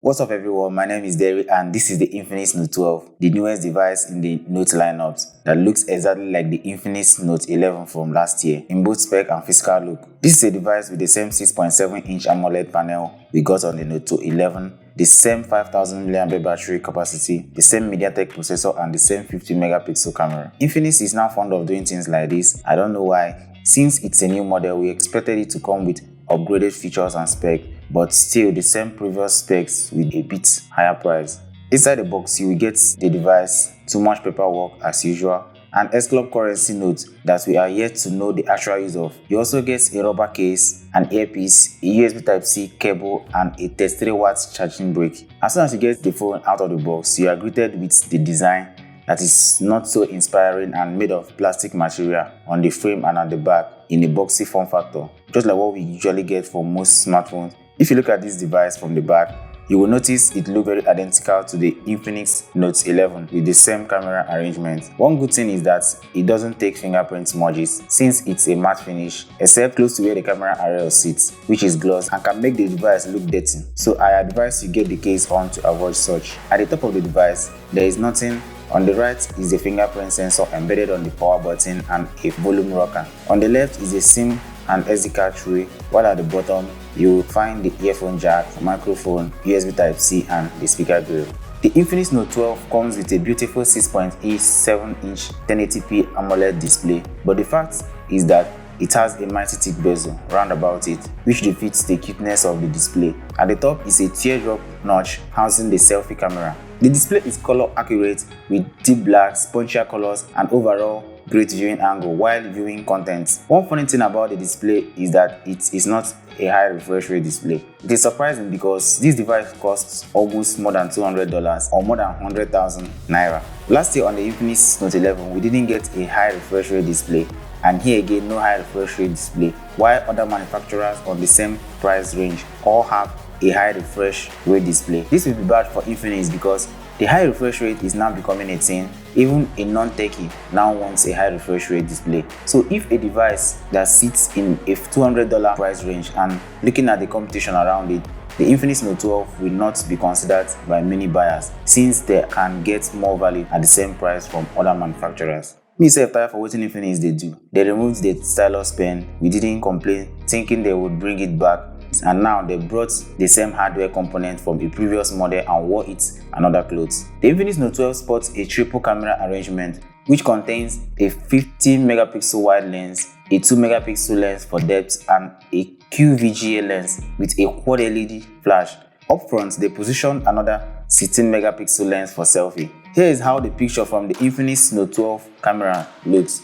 What's up everyone, my name is Derry and this is the Infinix Note 12, the newest device in the Note lineups that looks exactly like the Infinix Note 11 from last year in both spec and physical look. This is a device with the same 6.7-inch AMOLED panel we got on the Note 11, the same 5000 mAh battery capacity, the same MediaTek processor and the same 50 megapixel camera. Infinix is now fond of doing things like this. I don't know why. Since it's a new model, we expected it to come with upgraded features and spec, but still the same previous specs with a bit higher price. Inside the box, you will get the device, too much paperwork as usual, an S-Club currency note that we are yet to know the actual use of. You also get a rubber case, an earpiece, a USB Type-C cable, and a 33-watt charging brick. As soon as you get the phone out of the box, you are greeted with the design that is not so inspiring and made of plastic material on the frame and at the back in a boxy form factor, just like what we usually get for most smartphones. If you look at this device from the back, you will notice it looks very identical to the Infinix Note 11 with the same camera arrangement. One good thing is that it doesn't take fingerprint smudges since it's a matte finish, except close to where the camera rail sits, which is gloss and can make the device look dirty. So I advise you get the case on to avoid such. At the top of the device, there is nothing. On the right is a fingerprint sensor embedded on the power button and a volume rocker. On the left is a SIM and SD card tray, while at the bottom you will find the earphone jack, microphone, USB Type-C and the speaker grill. The Infinix Note 12 comes with a beautiful 6.87-inch 1080p AMOLED display, but the fact is that it has a mighty thick bezel round about it, which defeats the cuteness of the display. At the top is a teardrop notch housing the selfie camera. The display is color accurate with deep black, spongier colors and overall great viewing angle while viewing content. One funny thing about the display is that it is not a high refresh rate display. It is surprising because this device costs almost more than $200 or more than 100,000 naira. Last year on the Infinix Note 11, we didn't get a high refresh rate display, and here again no high refresh rate display, while other manufacturers on the same price range all have a high refresh rate display. This will be bad for Infinix because the high refresh rate is now becoming a thing. Even a non-techie now wants a high refresh rate display. So if a device that sits in a $200 price range and looking at the competition around it, the Infinix Note 12 will not be considered by many buyers since they can get more value at the same price from other manufacturers. Me self tired for wetin Infinix they do. They removed the stylus pen. We didn't complain, thinking they would bring it back. And now they brought the same hardware component from a previous model and wore it and other clothes. The Infinix Note 12 sports a triple camera arrangement which contains a 50 megapixel wide lens, a 2 megapixel lens for depth and a QVGA lens with a quad LED flash. Up front, they position another 16 megapixel lens for selfie. Here is how the picture from the Infinix Note 12 camera looks.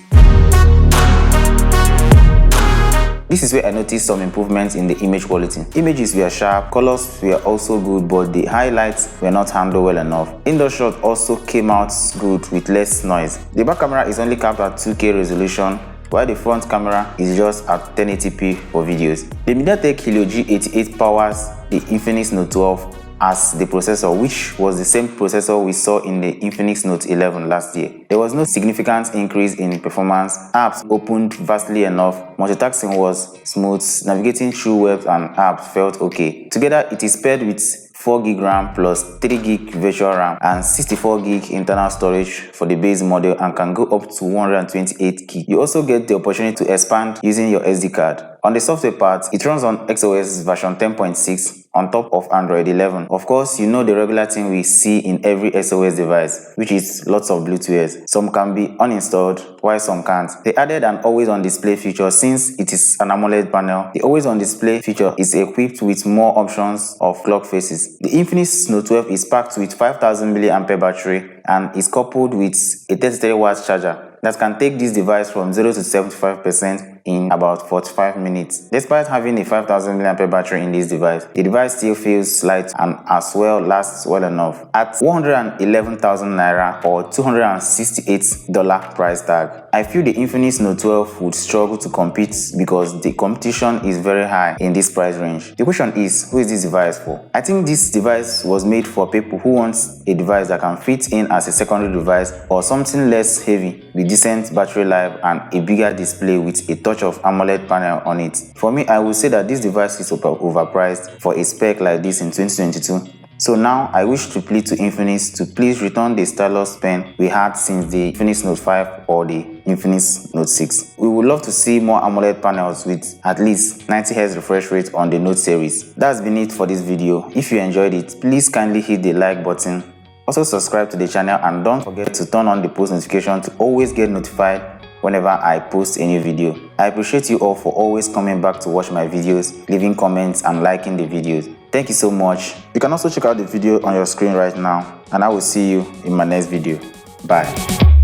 This is where I noticed some improvements in the image quality. Images were sharp, colors were also good, but the highlights were not handled well enough. Indoor shot also came out good with less noise. The back camera is only capped at 2K resolution, while the front camera is just at 1080p for videos. The MediaTek Helio G86 powers the Infinix Note 12 as the processor, which was the same processor we saw in the Infinix Note 11 last year. There was no significant increase in performance. Apps opened vastly enough, multitasking was smooth, navigating through webs and apps felt okay. Together it is paired with 4GB RAM plus 3GB virtual RAM and 64GB internal storage for the base model and can go up to 128GB. You also get the opportunity to expand using your SD card. On the software part, it runs on XOS version 10.6 on top of Android 11. Of course, you know the regular thing we see in every SOS device, which is lots of Bluetooth. Some can be uninstalled, while some can't. They added an always on display feature since it is an AMOLED panel. The always on display feature is equipped with more options of clock faces. The Infinix Note 12 is packed with 5000 mAh battery and is coupled with a 33-watt charger that can take this device from 0 to 75% in about 45 minutes. Despite having a 5000 mAh battery in this device, the device still feels light and as well lasts well enough. At 111,000 naira or $268 price tag, I feel the Infinix Note 12 would struggle to compete because the competition is very high in this price range. The question is, who is this device for? I think this device was made for people who want a device that can fit in as a secondary device or something less heavy with decent battery life and a bigger display with a touch of AMOLED panel on it. For me, I would say that this device is overpriced for a spec like this in 2022. So now I wish to plead to Infinix to please return the stylus pen we had since the Infinix Note 5 or the Infinix Note 6. We would love to see more AMOLED panels with at least 90Hz refresh rate on the Note series. That's been it for this video. If you enjoyed it, please kindly hit the like button. Also subscribe to the channel and don't forget to turn on the post notification to always get notified whenever I post a new video. I appreciate you all for always coming back to watch my videos, leaving comments and liking the videos. Thank you so much. You can also check out the video on your screen right now, and I will see you in my next video. Bye.